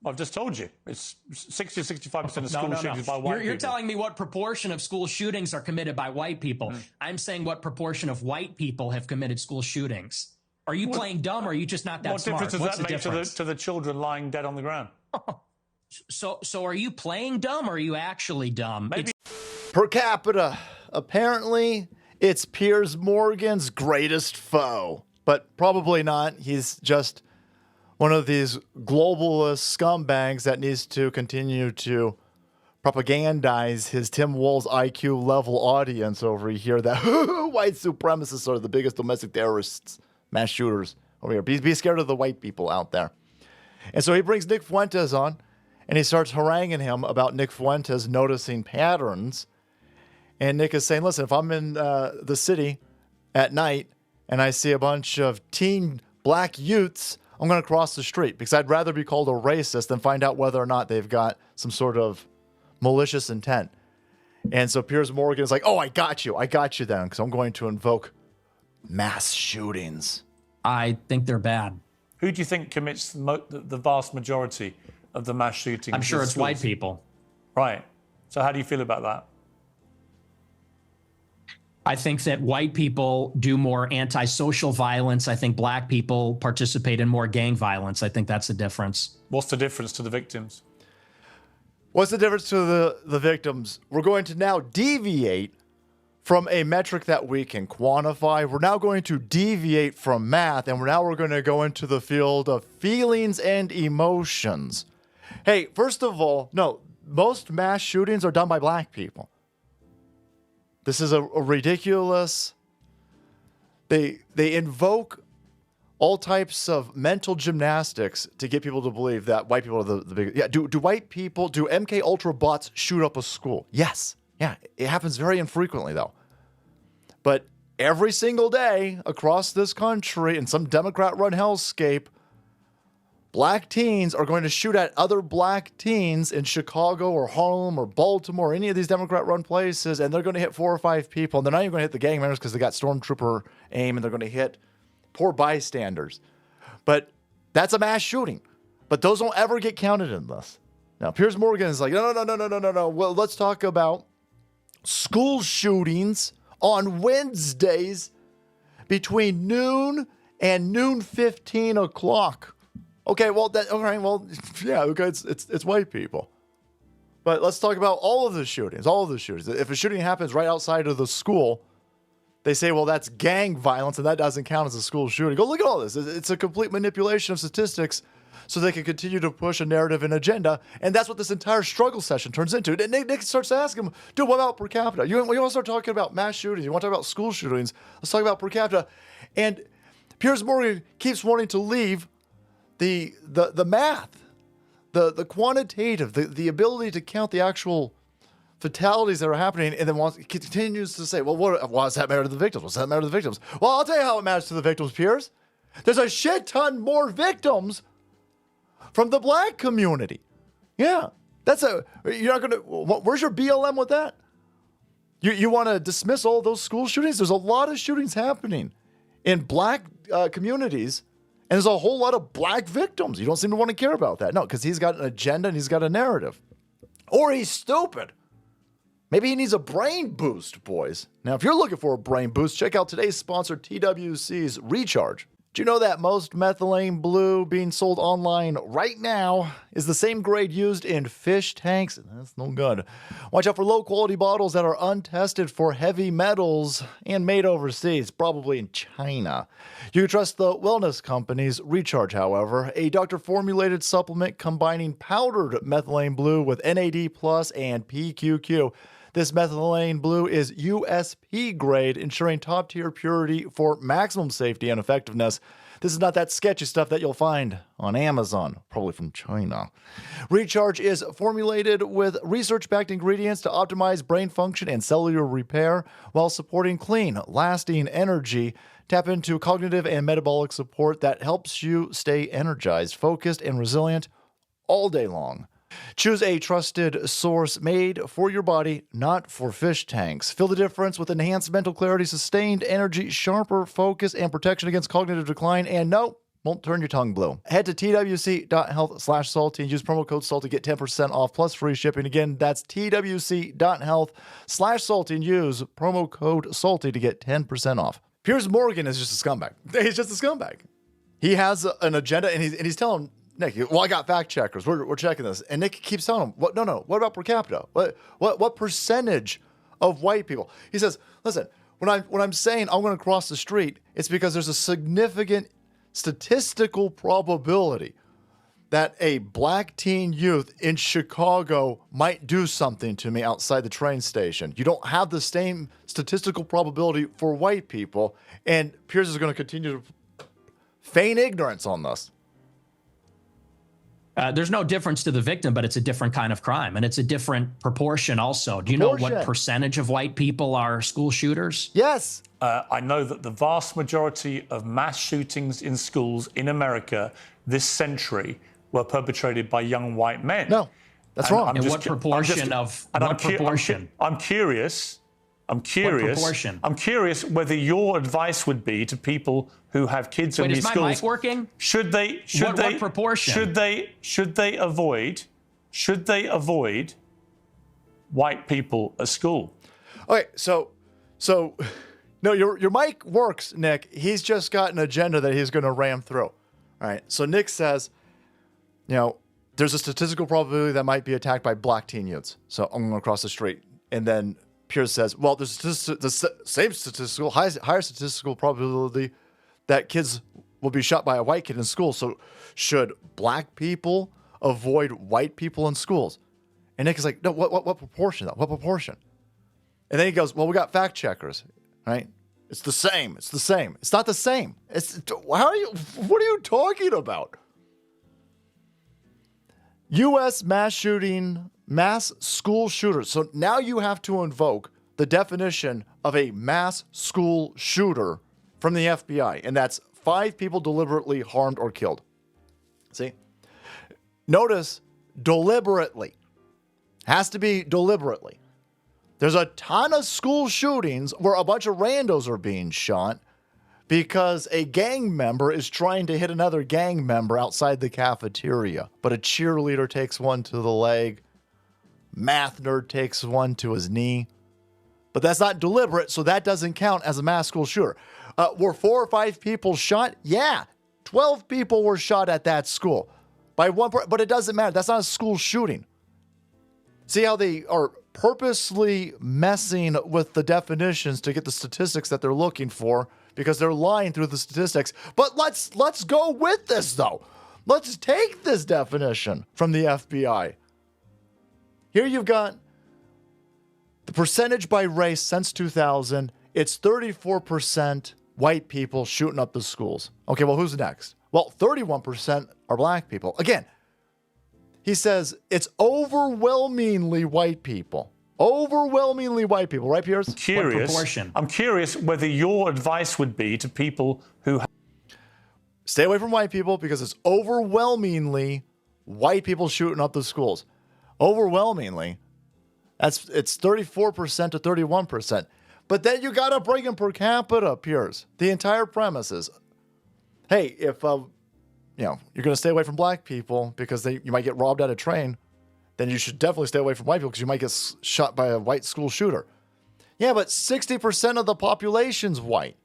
I've just told you. It's 60 to 65% of school shootings by white people. You're telling me what proportion of school shootings are committed by white people. I'm saying what proportion of white people have committed school shootings. Are you playing dumb or are you just not that smart? What difference does that make to the children lying dead on the ground? So are you playing dumb or are you actually dumb? Maybe. Per capita, apparently it's Piers Morgan's greatest foe. But probably not. He's just one of these globalist scumbags that needs to continue to propagandize his Tim Walz IQ level audience over here that white supremacists are the biggest domestic terrorists, mass shooters over here. Be scared of the white people out there. And so he brings Nick Fuentes on, and he starts haranguing him about Nick Fuentes noticing patterns. And Nick is saying, listen, if I'm in the city at night and I see a bunch of teen black youths, I'm going to cross the street because I'd rather be called a racist than find out whether or not they've got some sort of malicious intent. And so Piers Morgan is like, oh, I got you then, because I'm going to invoke mass shootings. I think they're bad. Who do you think commits the vast majority of the mass shootings? I'm sure it's white people. Right. So how do you feel about that? I think that white people do more antisocial violence. I think black people participate in more gang violence. I think that's the difference. What's the difference to the victims? What's the difference to the victims? We're going to now deviate from a metric that we can quantify. We're now going to deviate from math, and we're going to go into the field of feelings and emotions. Hey, first of all, no, most mass shootings are done by black people. This is a ridiculous. They invoke all types of mental gymnastics to get people to believe that white people are the biggest. Yeah, do MK Ultra bots shoot up a school? Yes. Yeah, it happens very infrequently though. But every single day across this country in some Democrat-run hellscape, black teens are going to shoot at other black teens in Chicago or Harlem or Baltimore or any of these Democrat-run places, and they're going to hit 4 or 5 people. And they're not even going to hit the gang members because they got stormtrooper aim, and they're going to hit poor bystanders. But that's a mass shooting. But those don't ever get counted in this. Now, Piers Morgan is like, no. Well, let's talk about school shootings on Wednesdays between noon and noon 15 o'clock. Okay, well, it's white people. But let's talk about all of the shootings. If a shooting happens right outside of the school, they say, well, that's gang violence, and that doesn't count as a school shooting. Go look at all this. It's a complete manipulation of statistics so they can continue to push a narrative and agenda, and that's what this entire struggle session turns into. And Nick starts to ask him, dude, what about per capita? You want to start talking about mass shootings. You want to talk about school shootings. Let's talk about per capita. And Piers Morgan keeps wanting to leave the math, the quantitative, the ability to count the actual fatalities that are happening, and then continues to say, well, what does that matter to the victims? What's that matter to the victims? Well, I'll tell you how it matters to the victims, Piers. There's a shit ton more victims from the black community. Yeah, you're not going to, where's your BLM with that? You want to dismiss all those school shootings? There's a lot of shootings happening in black communities. And there's a whole lot of black victims. You don't seem to want to care about that. No, because he's got an agenda and he's got a narrative. Or he's stupid. Maybe he needs a brain boost, boys. Now, if you're looking for a brain boost, check out today's sponsor, TWC's Recharge. Do you know that most methylene blue being sold online right now is the same grade used in fish tanks? That's no good. Watch out for low-quality bottles that are untested for heavy metals and made overseas, probably in China. You can trust the wellness company's Recharge, however, a doctor-formulated supplement combining powdered methylene blue with NAD+ and PQQ. This methylene blue is USP grade, ensuring top-tier purity for maximum safety and effectiveness. This is not that sketchy stuff that you'll find on Amazon, probably from China. Recharge is formulated with research-backed ingredients to optimize brain function and cellular repair while supporting clean, lasting energy. Tap into cognitive and metabolic support that helps you stay energized, focused, and resilient all day long. Choose a trusted source made for your body, not for fish tanks. Feel the difference with enhanced mental clarity, sustained energy, sharper focus, and protection against cognitive decline. And no, Won't turn your tongue blue. Head to twc.health/salty and use promo code SALTY to get 10% off plus free shipping. Again, that's twc.health/salty and use promo code SALTY to get 10% off. Piers Morgan is just a scumbag. He's just a scumbag. He has an agenda, and he's telling Nick, well, I got fact checkers. We're checking this. And Nick keeps telling him, what? No. What about per capita? What percentage of white people? He says, listen, when I'm saying I'm going to cross the street, it's because there's a significant statistical probability that a black teen youth in Chicago might do something to me outside the train station. You don't have the same statistical probability for white people, and Piers is going to continue to feign ignorance on this. There's no difference to the victim, but it's a different kind of crime, and it's a different proportion also. Do you know what percentage of white people are school shooters? Yes. I know that the vast majority of mass shootings in schools in America this century were perpetrated by young white men. No, that's wrong. And what proportion I'm curious. I'm curious whether your advice would be to people who have kids in these schools. Wait, is my mic working? What proportion? Should they avoid white people at school? Okay, so no, your mic works, Nick. He's just got an agenda that he's going to ram through. All right. So Nick says, there's a statistical probability that might be attacked by black teen youths. So I'm going to cross the street, and then Piers says, well, there's the same higher statistical probability that kids will be shot by a white kid in school. So should black people avoid white people in schools? And Nick is like, no, what proportion though? What proportion? And then he goes, well, we got fact checkers, right? It's the same. It's not the same. What are you talking about? U.S. mass school shooters. So now you have to invoke the definition of a mass school shooter from the FBI, and that's 5 people deliberately harmed or killed. See? Notice deliberately. Has to be deliberately. There's a ton of school shootings where a bunch of randos are being shot because a gang member is trying to hit another gang member outside the cafeteria, but a cheerleader takes one to the leg. Math nerd takes one to his knee. But that's not deliberate, so that doesn't count as a mass school shooter. Were 4 or 5 people shot? Yeah. 12 people were shot at that school by one person, but it doesn't matter. That's not a school shooting. See how they are purposely messing with the definitions to get the statistics that they're looking for because they're lying through the statistics. But let's go with this, though. Let's take this definition from the FBI. Here you've got the percentage by race since 2000. It's 34% white people shooting up the schools. Okay, well, who's next? Well, 31% are black people. Again, he says it's overwhelmingly white people. Overwhelmingly white people, right, Piers? I'm curious whether your advice would be to people who stay away from white people because it's overwhelmingly white people shooting up the schools. Overwhelmingly. It's 34% to 31%. But then you got to bring in per capita, Piers. The entire premise is, hey, if you're going to stay away from black people because you might get robbed at a train, then you should definitely stay away from white people because you might get shot by a white school shooter. Yeah, but 60% of the population's white.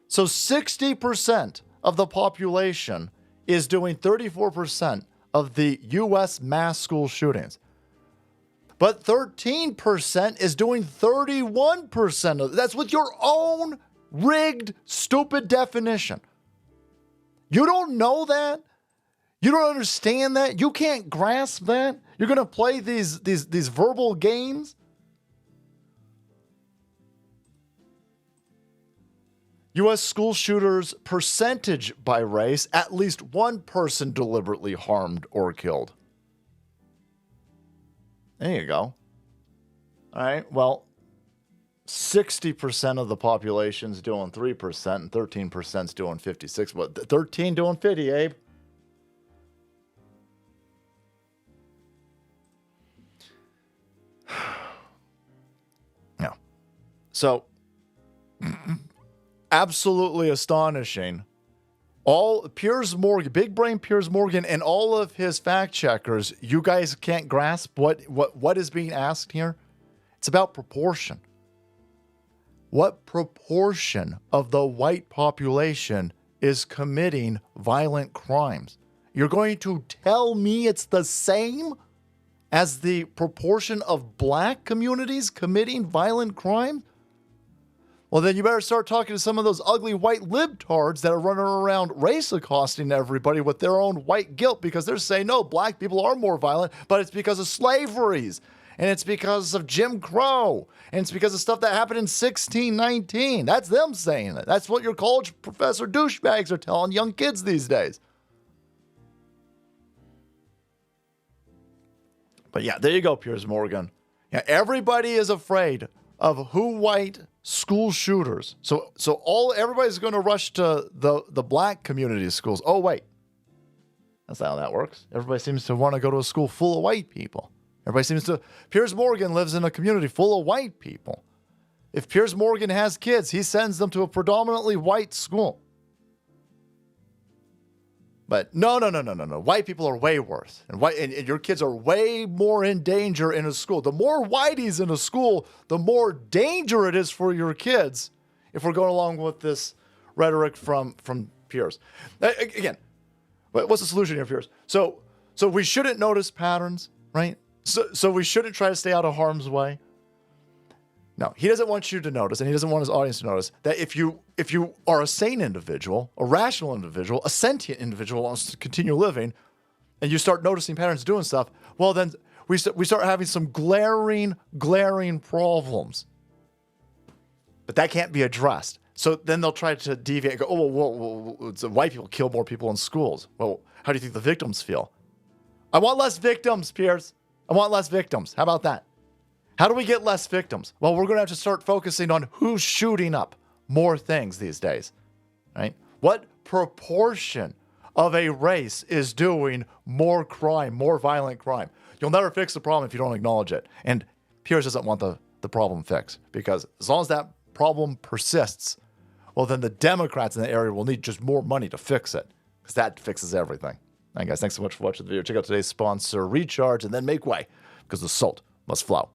So 60% of the population is doing 34% of the U.S. mass school shootings. But 13% is doing 31% of that's with your own rigged, stupid definition. You don't know that? You don't understand that? You can't grasp that? You're going to play these verbal games? U.S. school shooters percentage by race, at least one person deliberately harmed or killed. There you go. All right, well, 60% of the population's doing 3% and 13%'s doing 56. What, 13 doing 50, Abe? Yeah. So, absolutely astonishing. All Piers Morgan, big brain Piers Morgan, and all of his fact checkers, you guys can't grasp what is being asked here. It's about proportion. What proportion of the white population is committing violent crimes? You're going to tell me it's the same as the proportion of black communities committing violent crime? Well, then you better start talking to some of those ugly white libtards that are running around race accosting everybody with their own white guilt, because they're saying, no, black people are more violent, but it's because of slaveries, and it's because of Jim Crow, and it's because of stuff that happened in 1619. That's them saying it. That's what your college professor douchebags are telling young kids these days. But yeah, there you go, Piers Morgan. Yeah, everybody is afraid of who white school shooters. So everybody's going to rush to the black community schools. Oh, wait. That's not how that works. Everybody seems to want to go to a school full of white people. Piers Morgan lives in a community full of white people. If Piers Morgan has kids, he sends them to a predominantly white school. But no. White people are way worse. And your kids are way more in danger in a school. The more whiteys in a school, the more danger it is for your kids, if we're going along with this rhetoric from Piers. Again, what's the solution here, Piers? So we shouldn't notice patterns, right? So we shouldn't try to stay out of harm's way. No, he doesn't want you to notice, and he doesn't want his audience to notice, that if you are a sane individual, a rational individual, a sentient individual who wants to continue living, and you start noticing patterns doing stuff, well, then we start having some glaring problems. But that can't be addressed. So then they'll try to deviate and go, well, white people kill more people in schools. Well, how do you think the victims feel? I want less victims, Piers. I want less victims. How about that? How do we get less victims? Well, we're going to have to start focusing on who's shooting up more things these days, right? What proportion of a race is doing more crime, more violent crime? You'll never fix the problem if you don't acknowledge it. And Piers doesn't want the problem fixed, because as long as that problem persists, well, then the Democrats in the area will need just more money to fix it, because that fixes everything. All right, guys, thanks so much for watching the video. Check out today's sponsor, Recharge, and then make way, because the salt must flow.